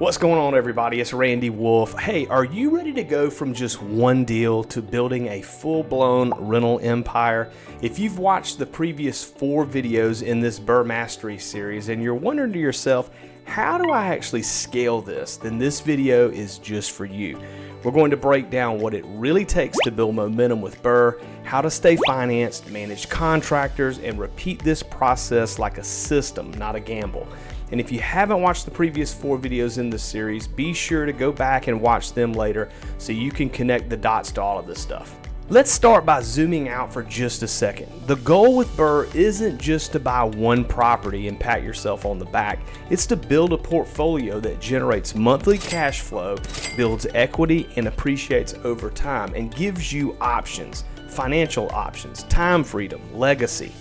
What's going on, everybody? It's Randy Wolfe. Hey, are you ready to go from just one deal to building a full-blown rental empire? If you've watched the previous 4 videos in this BRRRR Mastery Series and you're wondering to yourself, how do I actually scale this? Then this video is just for you. We're going to break down what it really takes to build momentum with BRRRR, how to stay financed, manage contractors, and repeat this process like a system, not a gamble. And if you haven't watched the previous 4 videos in this series, be sure to go back and watch them later so you can connect the dots to all of this stuff. Let's start by zooming out for just a second. The goal with BRRRR isn't just to buy one property and pat yourself on the back. It's to build a portfolio that generates monthly cash flow, builds equity, and appreciates over time, and gives you options, financial options, time freedom, legacy.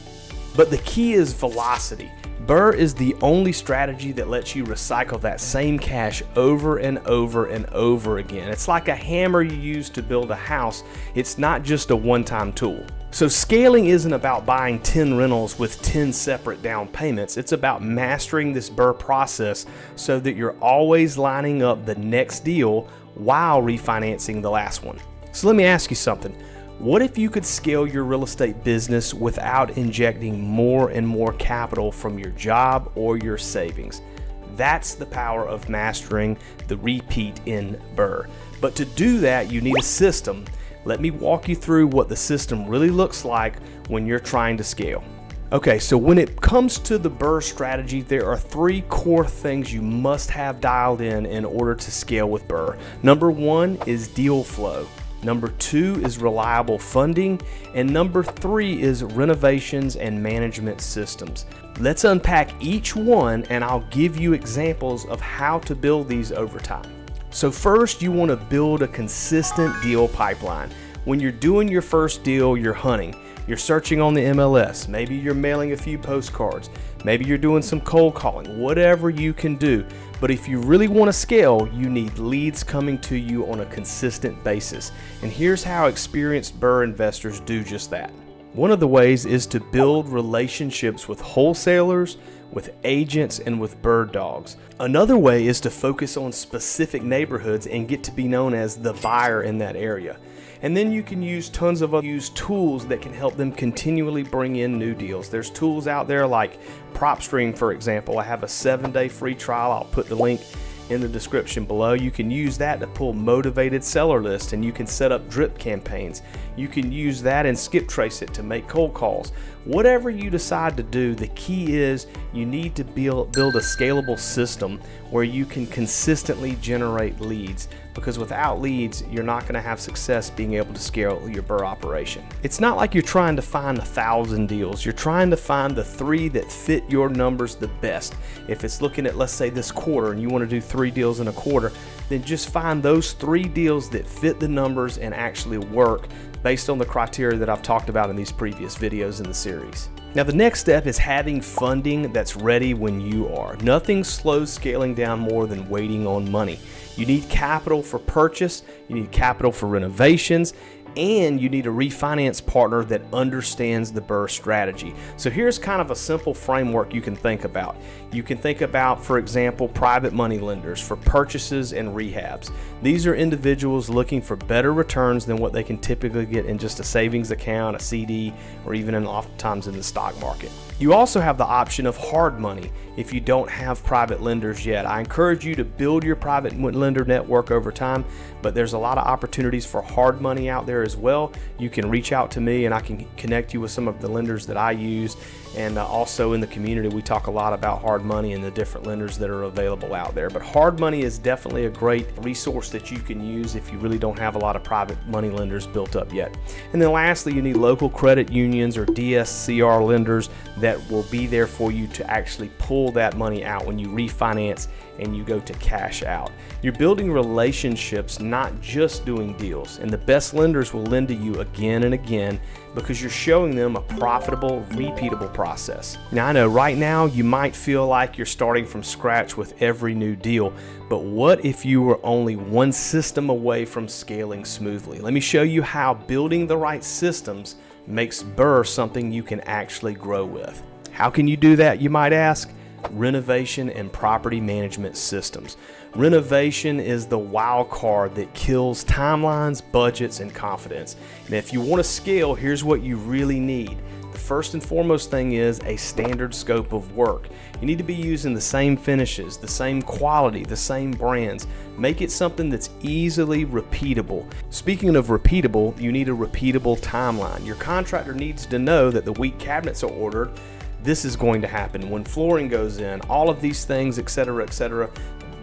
But the key is velocity. BRRRR is the only strategy that lets you recycle that same cash over and over and over again. It's like a hammer you use to build a house. It's not just a one-time tool. So scaling isn't about buying 10 rentals with 10 separate down payments. It's about mastering this BRRRR process so that you're always lining up the next deal while refinancing the last one. So let me ask you something. What if you could scale your real estate business without injecting more and more capital from your job or your savings? That's the power of mastering the repeat in BRRRR. But to do that, you need a system. Let me walk you through what the system really looks like when you're trying to scale. Okay, so when it comes to the BRRRR strategy, there are 3 core things you must have dialed in order to scale with BRRRR. Number 1 is deal flow. Number 2 is reliable funding, and number 3 is renovations and management systems. Let's unpack each one and I'll give you examples of how to build these over time. So first, you want to build a consistent deal pipeline. When you're doing your first deal, you're hunting. You're searching on the MLS, maybe you're mailing a few postcards, maybe you're doing some cold calling, whatever you can do. But if you really want to scale, you need leads coming to you on a consistent basis. And here's how experienced BRRRR investors do just that. One of the ways is to build relationships with wholesalers, with agents, and with bird dogs. Another way is to focus on specific neighborhoods and get to be known as the buyer in that area. And then you can use tons of other tools that can help them continually bring in new deals. There's tools out there like PropStream, for example. I have a 7-day free trial. I'll put the link in the description below. You can use that to pull motivated seller lists, and you can set up drip campaigns. You can use that and skip trace it to make cold calls. Whatever you decide to do, the key is you need to build a scalable system where you can consistently generate leads, because without leads, you're not going to have success being able to scale your BRRRR operation. It's not like you're trying to find 1,000 deals. You're trying to find the 3 that fit your numbers the best. If it's looking at, let's say, this quarter and you want to do 3 deals in a quarter, then just find those 3 deals that fit the numbers and actually work based on the criteria that I've talked about in these previous videos in the series. Now, the next step is having funding that's ready when you are. Nothing slows scaling down more than waiting on money. You need capital for purchase, you need capital for renovations, and you need a refinance partner that understands the BRRRR strategy. So here's kind of a simple framework you can think about. You can think about, for example, private money lenders for purchases and rehabs. These are individuals looking for better returns than what they can typically get in just a savings account, a CD, or even oftentimes in the stock market. You also have the option of hard money if you don't have private lenders yet. I encourage you to build your private lender network over time, but there's a lot of opportunities for hard money out there as well. You can reach out to me and I can connect you with some of the lenders that I use. And also in the community, we talk a lot about hard money and the different lenders that are available out there. But hard money is definitely a great resource that you can use if you really don't have a lot of private money lenders built up yet. And then lastly, you need local credit unions or DSCR lenders that will be there for you to actually pull that money out when you refinance and you go to cash out. You're building relationships, not just doing deals. And the best lenders will lend to you again and again because you're showing them a profitable, repeatable process. Now, I know right now you might feel like you're starting from scratch with every new deal, but what if you were only one system away from scaling smoothly? Let me show you how building the right systems makes BRRRR something you can actually grow with. How can you do that, you might ask? renovation and property management systems. Renovation is the wild card that kills timelines, budgets, and confidence. And if you want to scale, here's what you really need. The first and foremost thing is a standard scope of work. You need to be using the same finishes, the same quality, the same brands. Make it something that's easily repeatable. Speaking of repeatable, you need a repeatable timeline. Your contractor needs to know that the week cabinets are ordered, this is going to happen. When flooring goes in, all of these things, etc., etc.,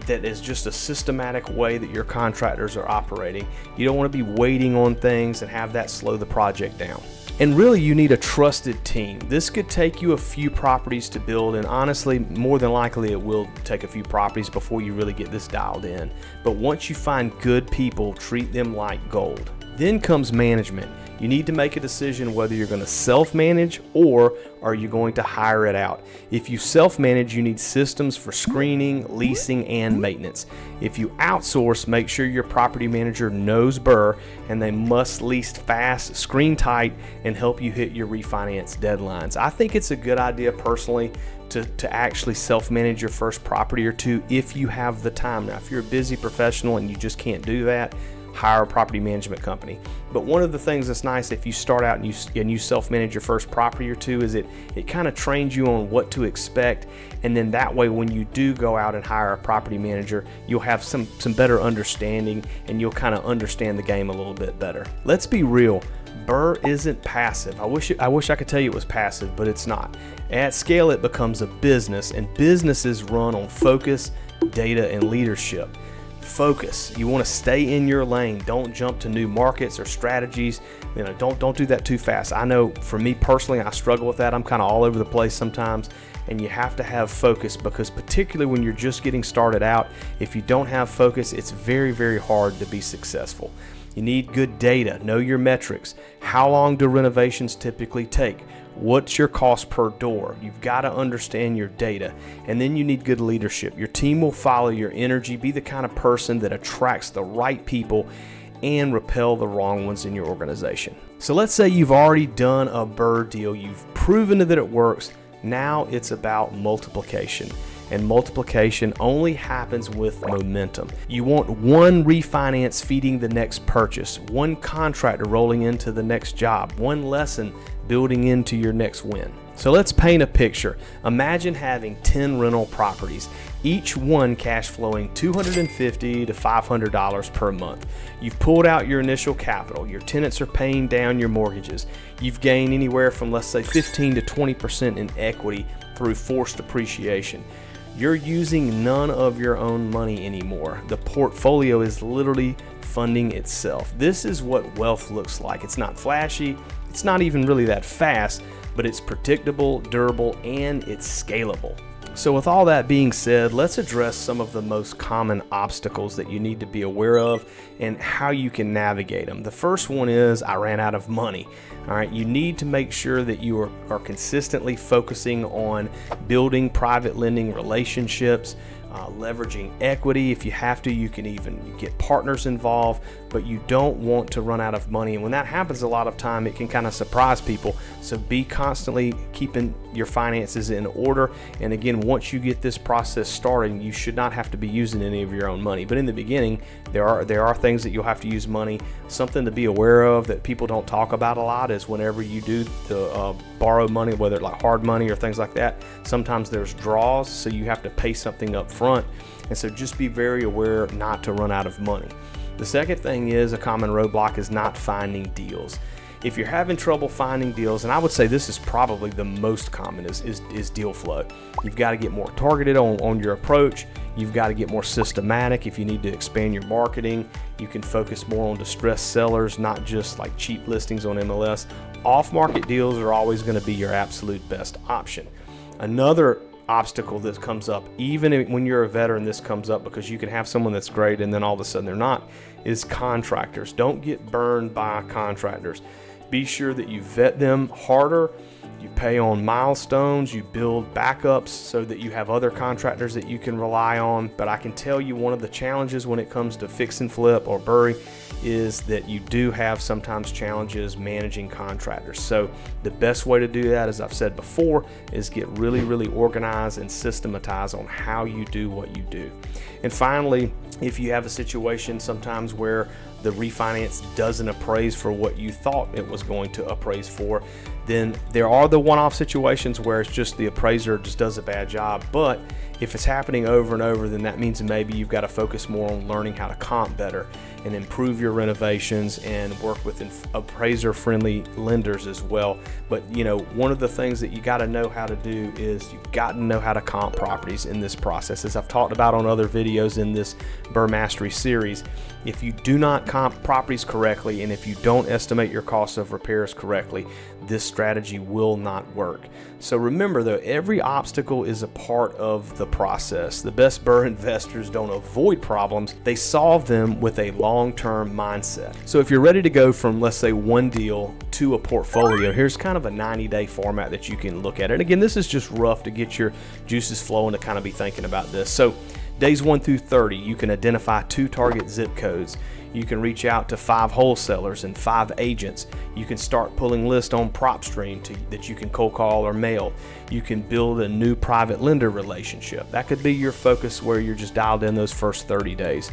that is just a systematic way that your contractors are operating. You don't want to be waiting on things and have that slow the project down. And really, you need a trusted team. This could take you a few properties to build, and honestly, more than likely it will take a few properties before you really get this dialed in. But once you find good people, treat them like gold. Then comes management. You need to make a decision whether you're going to self-manage or are you going to hire it out. If you self-manage, you need systems for screening, leasing, and maintenance. If you outsource, make sure your property manager knows BRRRR and they must lease fast, screen tight, and help you hit your refinance deadlines. I think it's a good idea personally to actually self-manage your first property or two if you have the time. Now, if you're a busy professional and you just can't do that, hire a property management company. But one of the things that's nice if you start out and you self-manage your first property or two is it kind of trains you on what to expect, and then that way when you do go out and hire a property manager, you'll have some better understanding and you'll kind of understand the game a little bit better. Let's be real, BRRRR isn't passive. I wish I could tell you it was passive, but it's not. At scale, it becomes a business, and businesses run on focus, data, and leadership. Focus. You want to stay in your lane. Don't jump to new markets or strategies. Don't do that too fast. I know for me personally, I struggle with that. I'm kind of all over the place sometimes, and you have to have focus, because particularly when you're just getting started out, if you don't have focus, it's very, very hard to be successful. You need good data. Know your metrics. How long do renovations typically take? What's your cost per door? You've got to understand your data. And then you need good leadership. Your team will follow your energy. Be the kind of person that attracts the right people and repel the wrong ones in your organization. So let's say you've already done a BRRRR deal. You've proven that it works. Now it's about multiplication. And multiplication only happens with momentum. You want one refinance feeding the next purchase, one contractor rolling into the next job, one lesson building into your next win. So let's paint a picture. Imagine having 10 rental properties, each one cash flowing $250 to $500 per month. You've pulled out your initial capital. Your tenants are paying down your mortgages. You've gained anywhere from, let's say, 15 to 20% in equity through forced appreciation. You're using none of your own money anymore. The portfolio is literally funding itself. This is what wealth looks like. It's not flashy, it's not even really that fast, but it's predictable, durable, and it's scalable. So with all that being said, let's address some of the most common obstacles that you need to be aware of and how you can navigate them. The first one is I ran out of money. All right, you need to make sure that you are consistently focusing on building private lending relationships, leveraging equity. If you have to, you can even get partners involved, but you don't want to run out of money. And when that happens, a lot of time it can kind of surprise people. So be constantly keeping your finances in order. And again, once you get this process started, you should not have to be using any of your own money. But in the beginning, there are things that you'll have to use money. Something to be aware of that people don't talk about a lot is whenever you do the borrow money, whether it's like hard money or things like that, sometimes there's draws, so you have to pay something up front. And so just be very aware not to run out of money. The second thing is a common roadblock is not finding deals. If you're having trouble finding deals, and I would say this is probably the most common, is deal flow. You've got to get more targeted on your approach. You've got to get more systematic. If you need to expand your marketing, you can focus more on distressed sellers, not just like cheap listings on MLS. Off-market deals are always going to be your absolute best option. Another obstacle that comes up, even when you're a veteran, this comes up because you can have someone that's great and then all of a sudden they're not, is contractors. Don't get burned by contractors. Be sure that you vet them harder You pay on milestones, you build backups so that you have other contractors that you can rely on. But I can tell you one of the challenges when it comes to fix and flip or BRRRR is that you do have sometimes challenges managing contractors. So the best way to do that, as I've said before, is get really organized and systematize on how you do what you do. And finally, if you have a situation sometimes where the refinance doesn't appraise for what you thought it was going to appraise for, then there are the one-off situations where it's just the appraiser just does a bad job. But if it's happening over and over, then that means maybe you've got to focus more on learning how to comp better and improve your renovations and work with appraiser-friendly lenders as well. But you know, one of the things that you got to know how to do is you've got to know how to comp properties in this process. As I've talked about on other videos in this BRRRR Mastery Series, if you do not comp properties correctly and if you don't estimate your cost of repairs correctly, this strategy will not work. So remember though, every obstacle is a part of the process. The best BRRRR investors don't avoid problems, they solve them with a long-term mindset. So if you're ready to go from, let's say, one deal to a portfolio, here's kind of a 90-day format that you can look at. And again, this is just rough to get your juices flowing to kind of be thinking about this. So days 1 through 30, you can identify 2 target zip codes. You can reach out to 5 wholesalers and 5 agents. You can start pulling lists on PropStream that you can cold call or mail. You can build a new private lender relationship. That could be your focus where you're just dialed in those first 30 days.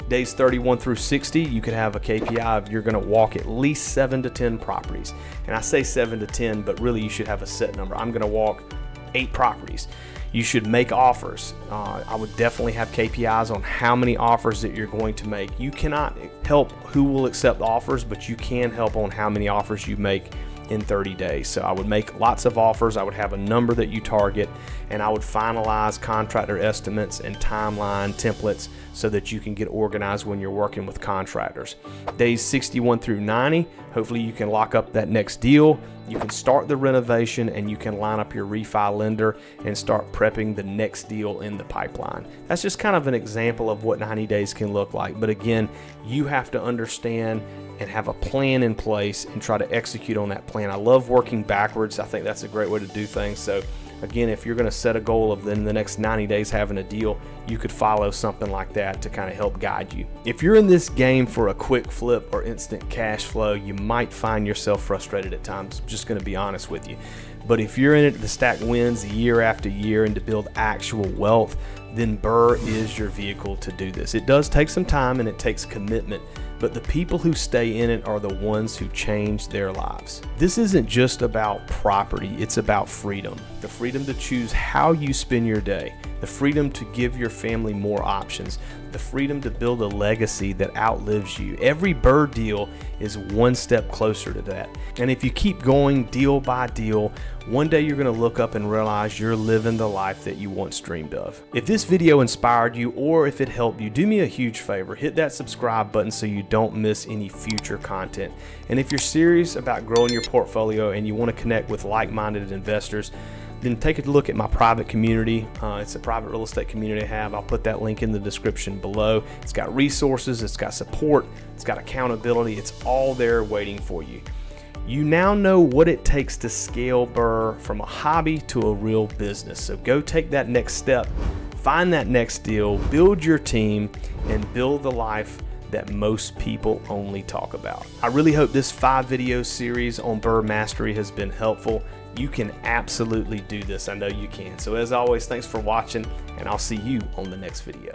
Days 31 through 60, you could have a KPI of you're going to walk at least 7 to 10 properties. And I say 7 to 10, but really you should have a set number. I'm going to walk 8 properties. You should make offers. I would definitely have KPIs on how many offers that you're going to make. You cannot help who will accept offers, but you can help on how many offers you make in 30 days. So I would make lots of offers. I would have a number that you target, and I would finalize contractor estimates and timeline templates so that you can get organized when you're working with contractors. Days 61 through 90, hopefully you can lock up that next deal. You can start the renovation and you can line up your refi lender and start prepping the next deal in the pipeline. That's just kind of an example of what 90 days can look like. But again, you have to understand and have a plan in place and try to execute on that plan. I love working backwards. I think that's a great way to do things. So again, if you're going to set a goal of in the next 90 days having a deal, you could follow something like that to kind of help guide you. If you're in this game for a quick flip or instant cash flow, you might find yourself frustrated at times. I'm just going to be honest with you. But if you're in it to stack wins year after year and to build actual wealth, then BRRRR is your vehicle to do this. It does take some time and it takes commitment, but the people who stay in it are the ones who change their lives. This isn't just about property, it's about freedom. The freedom to choose how you spend your day, the freedom to give your family more options, the freedom to build a legacy that outlives you. Every BRRRR deal is one step closer to that. And if you keep going deal by deal, one day you're going to look up and realize you're living the life that you once dreamed of. If this video inspired you or if it helped you, do me a huge favor. Hit that subscribe button so you don't miss any future content. And if you're serious about growing your portfolio and you want to connect with like-minded investors, then take a look at my private community. It's a private real estate community I have. I'll put that link in the description below. It's got resources, it's got support, it's got accountability. It's all there waiting for you. You now know what it takes to scale BRRRR from a hobby to a real business. So go take that next step, find that next deal, build your team, and build the life that most people only talk about. I really hope this 5-video series on BRRRR Mastery has been helpful. You can absolutely do this. I know you can. So as always, thanks for watching, and I'll see you on the next video.